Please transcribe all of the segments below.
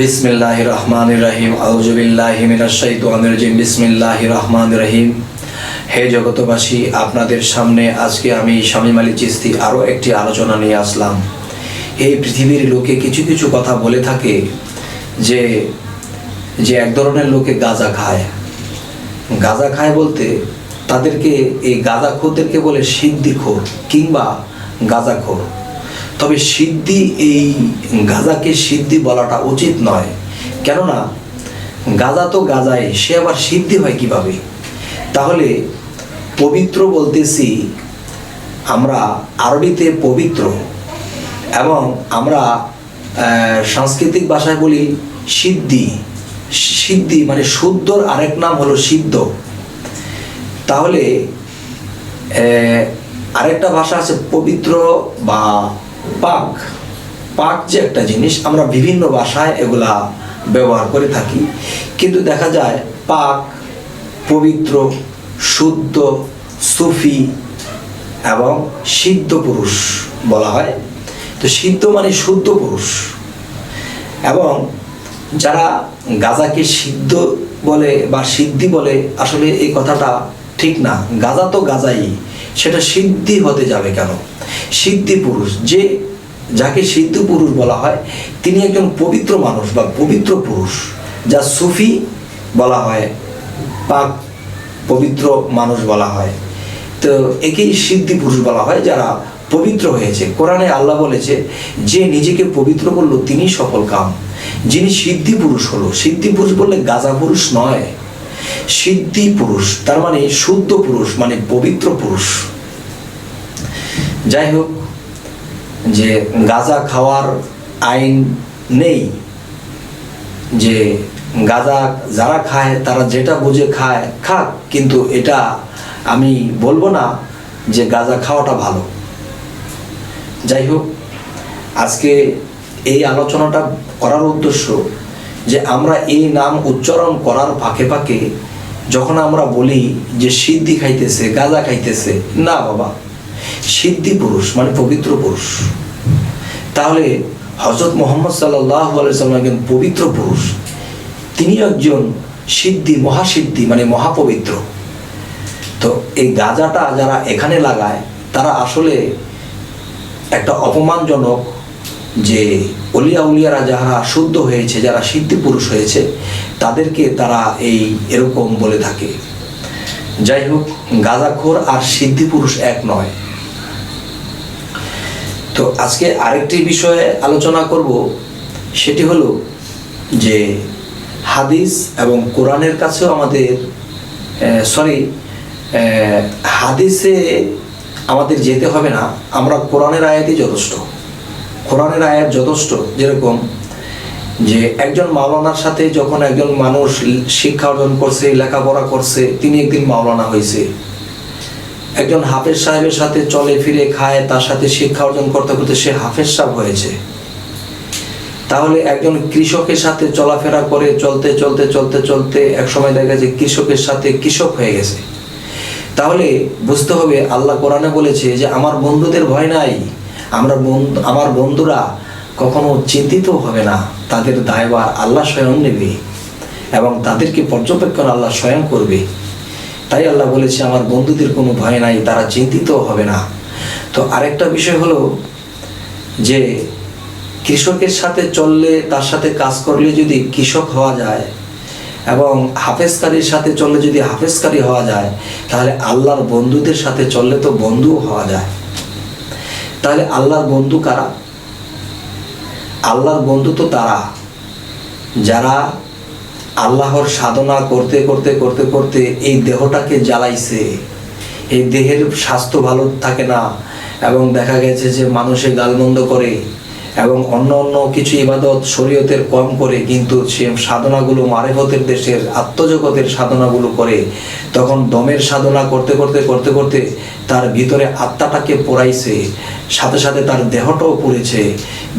বিসমিল্লাহির রহমানির রহিম। আউযু বিল্লাহি মিনাশ শাইতানির রাজিম। বিসমিল্লাহির রহমানির রহিম। হে জগতবাসী, আপনাদের সামনে আজকে আমি শামীম আলী চিশতি আরও একটি আলোচনা নিয়ে আসলাম। এই পৃথিবীর লোকে কিছু কিছু কথা বলে থাকে যে যে এক ধরনের লোকে গাঁজা খায়। গাঁজা খায় বলতে তাদেরকে, এই গাঁজাখোরদেরকে বলে সিদ্দিখোর কিংবা গাঁজাখোর। তবে সিদ্ধি, এই গাঁজাকে সিদ্ধি বলাটা উচিত নয়, কেননা গাঁজা তো গাঁজাই, সে আবার সিদ্ধি হয় কিভাবে? তাহলে পবিত্র বলতেছি আমরা আরবিতে পবিত্র, এবং আমরা সাংস্কৃতিক ভাষায় বলি সিদ্ধি। সিদ্ধি মানে শুদ্ধর আরেক নাম হলো সিদ্ধ। তাহলে আরেকটা ভাষা আছে পবিত্র বা পাক। পাক যে একটা জিনিস, আমরা বিভিন্ন ভাষায় এগুলা ব্যবহার করে থাকি, কিন্তু দেখা যায় পাক, পবিত্র, শুদ্ধ, সুফি এবং সিদ্ধ পুরুষ বলা হয়। তো সিদ্ধ মানে শুদ্ধ পুরুষ। এবং যারা গাঁজাকে সিদ্ধ বলে বা সিদ্ধি বলে, আসলে এই কথাটা ঠিক না। গাঁজা তো গাঁজাই, সেটা সিদ্ধি হতে যাবে কেন? সিদ্ধি পুরুষ, যে যাকে সিদ্ধ পুরুষ বলা হয়, তিনি একজন পবিত্র মানুষ বা পবিত্র পুরুষ, যা সুফি বলা হয়, পাক পবিত্র মানুষ বলা হয়। তো একেই সিদ্ধি পুরুষ বলা হয়, যারা পবিত্র হয়েছে। কোরআনে আল্লাহ বলেছে, যে নিজেকে পবিত্র করলো তিনি সফল কাম। যিনি সিদ্ধি পুরুষ হলো, সিদ্ধি পুরুষ বললে গাঁজা পুরুষ নয়, সিদ্ধি পুরুষ, তার মানে শুদ্ধ পুরুষ, মানে পবিত্র পুরুষ। যাই হোক, যে গাঁজা খাওয়ার আইন নেই, যে গাঁজা যারা খায় তারা যেটা বুঝে খায় খাক, কিন্তু এটা আমি বলবো না যে গাঁজা খাওয়াটা ভালো। যাই হোক, আজকে এই আলোচনাটা করার উদ্দেশ্য যে আমরা এই নাম উচ্চারণ করার ফাঁকে ফাঁকে যখন আমরা বলি যে সিদ্ধি খাইতেছে, গাঁজা খাইতেছে, না বাবা, সিদ্ধি পুরুষ মানে পবিত্র পুরুষ। তাহলে হযরত মুহাম্মদ সাল্লাল্লাহু আলাইহি ওয়াসাল্লাম একজন পবিত্র পুরুষ, তিনি একজন সিদ্ধি, মহাসিদ্ধি মানে মহাপবিত্র। তো এই গাঁজাটা যারা এখানে লাগায় তারা আসলে একটা অপমানজনক, যে অলিয়া উলিয়ারা যারা শুদ্ধ হয়েছে, যারা সিদ্ধি পুরুষ হয়েছে, তাদেরকে তারা এরকম বলে থাকে। যাই হোক, গাঁজাখোর আর সিদ্ধি পুরুষ এক নয়। তো আজকে আরেকটি বিষয়ে আলোচনা করব, সেটি হলো যে হাদিস এবং কোরআনের কাছেও আমাদের হাদিসে আমাদের যেতে হবে না, আমরা কোরআনের আয়াতই যথেষ্ট। কোরআনের আয়াত যথেষ্ট। যেরকম যে একজন মাওলানার সাথে যখন একজন মানুষ শিক্ষা অর্জন করছে, লেখাপড়া করছে, তিনি একদিন মাওলানা হয়েছে। একজন হাফেজ সাহেবের সাথে চলে ফিরে খায়, তার সাথে শিক্ষা অর্জন করতে করতে সে হাফেজ সাহেব হয়েছে। তাহলে একজন কৃষকের সাথে চলাফেরা করে চলতে চলতে চলতে চলতে এক সময় দেখা যায় কৃষকের সাথে কৃষক হয়ে গেছে। তাহলে বুঝতে হবে, আল্লাহ কোরআনে বলেছে যে আমার বন্ধুদের ভয় নাই, আমার বন্ধুরা কখনো চিন্তিত হবে না, তাদের দায়ভার আল্লাহ স্বয়ং নেবে এবং তাদেরকে পর্যবেক্ষণ আল্লাহ স্বয়ং করবে। তাই আল্লাহ বলেছে আমার বন্ধুদের কোনো ভয় নাই, তারা চিন্তিত হবে না। তো আরেকটা বিষয় হলো যে কৃষকের সাথে চললে, তার সাথে কাজ করলে যদি কৃষক হওয়া যায়, এবং হাফেজকারীর সাথে চললে যদি হাফেজকারী হওয়া যায়, তাহলে আল্লাহর বন্ধুদের সাথে চললে তো বন্ধুও হওয়া যায়। তাহলে আল্লাহর বন্ধু কারা? আল্লাহর বন্ধু তো তারা যারা আল্লাহর সাধনা করতে করতে করতে করতে এই দেহটাকে জ্বালাইছে। এই দেহের স্বাস্থ্য ভালো থাকে না, এবং দেখা গেছে যে মানুষে গালমন্দ করে এবং অন্য অন্য কিছু ইবাদত শরীয়তের কম করে, কিন্তু সে সাধনাগুলো মারেফতের দেশের আত্মজগতের সাধনাগুলো করে। তখন দমের সাধনা করতে করতে করতে করতে তার ভিতরে আত্মাটাকে পোড়াইছে, সাথে সাথে তার দেহটাও পুড়েছে।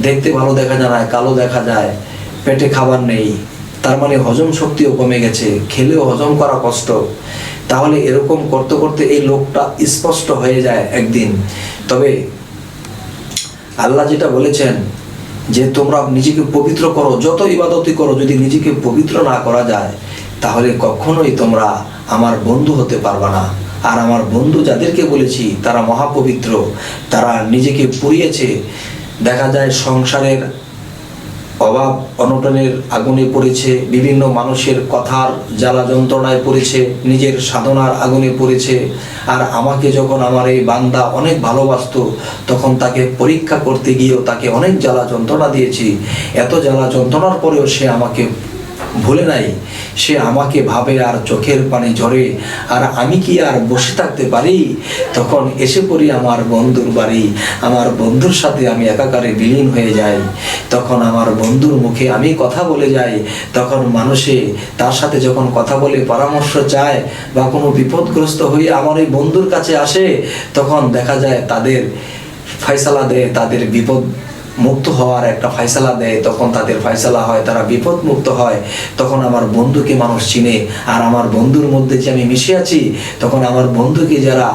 দেখতে ভালো দেখা যায় না, কালো দেখা যায়, পেটে খাবার নেই, তার মানে হজম শক্তিও কমে গেছে, খেলেও হজম করা কষ্ট। তাহলে এরকম করতে করতে এই লোকটা স্পষ্ট হয়ে যায় একদিন। তবে আল্লাহ যেটা বলেছেন যে তোমরা নিজেকে পবিত্র করো, যত ইবাদতই করো, যদি নিজেকে পবিত্র না করা যায় তাহলে কখনোই তোমরা আমার বন্ধু হতে পারবে না। আর আমার বন্ধু যাদেরকে বলেছি তারা মহাপবিত্র, তারা নিজেকে পুড়িয়েছে, দেখা যায় সংসারের অভাব অনটনের আগুনে পড়েছে, বিভিন্ন মানুষের কথার জ্বালা যন্ত্রণায় পড়েছে, নিজের সাধনার আগুনে পড়েছে। আর আমাকে যখন আমার এই বান্দা অনেক ভালোবাসতো, তখন তাকে পরীক্ষা করতে গিয়েও তাকে অনেক জ্বালা যন্ত্রণা দিয়েছি। এত জ্বালা যন্ত্রণার পরেও সে আমাকে ভুলে নাই, সে আমাকে ভাবে আর চোখের পানি ঝরে। আর আমি কি আর বসে থাকতে পারি? তখন এসে পড়ি আমার বন্ধুর বাড়ি, আমার বন্ধুর সাথে আমি একাকারে বিলীন হয়ে যাই। তখন আমার বন্ধুর মুখে আমি কথা বলে যাই। তখন মানুষে তার সাথে যখন কথা বলে পরামর্শ চায় বা কোনো বিপদগ্রস্ত হয়ে আমার এই বন্ধুর কাছে আসে, তখন দেখা যায় তাদের ফয়সালা দেয়, তাদের বিপদ মুক্ত হওয়ার একটা ফয়সালা দেয়। তখন তাদের ফয়সালা হয়, তারা বিপদ মুক্ত হয়। তখন আমার বন্ধুকে মানুষ চিনে। আর আমার বন্ধুর মধ্যে যে আমি মিশে আছি, তখন আমার বন্ধুকে যারা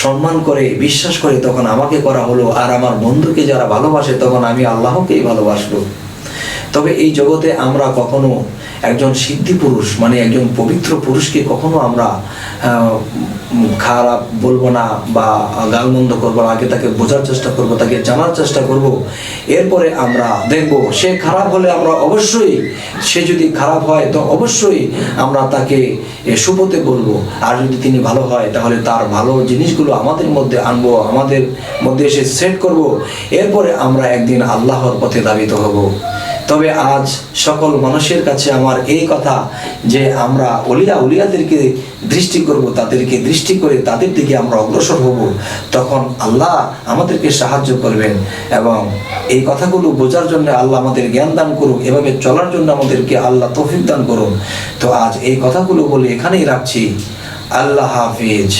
সম্মান করে, বিশ্বাস করে, তখন আমাকে করা হলো। আর আমার বন্ধুকে যারা ভালোবাসে, তখন আমি আল্লাহকেই ভালোবাসবো। তবে এই জগতে আমরা কখনো একজন সিদ্ধি পুরুষ মানে একজন পবিত্র পুরুষকে কখনো আমরা খারাপ বলবো না বা গালমন্দ করবো না। আগে তাকে বোঝার চেষ্টা করব, তাকে জানার চেষ্টা করব। এরপরে আমরা দেখব সে খারাপ হলে আমরা অবশ্যই, সে যদি খারাপ হয় তো অবশ্যই আমরা তাকে সুপথে বলবো। আর যদি তিনি ভালো হয় তাহলে তার ভালো জিনিসগুলো আমাদের মধ্যে আনবো, আমাদের মধ্যে এসে সেট করব। এরপরে আমরা একদিন আল্লাহর পথে ধাবিত হব। তবে আজ সকল মানুষের কাছে আমার এই কথা যে আমরা উলিয়াদেরকে দৃষ্টি করব, তাদেরকে দৃষ্টি করে তাদের দিকে আমরা অগ্রসর হব। তখন আল্লাহ আমাদেরকে সাহায্য করবেন এবং এই কথাগুলো বোঝার জন্য আল্লাহ আমাদের জ্ঞান দান করুন, এভাবে চলার জন্য আমাদেরকে আল্লাহ তৌফিক দান করুন। তো আজ এই কথাগুলো বলে এখানেই রাখছি। আল্লাহ হাফিজ।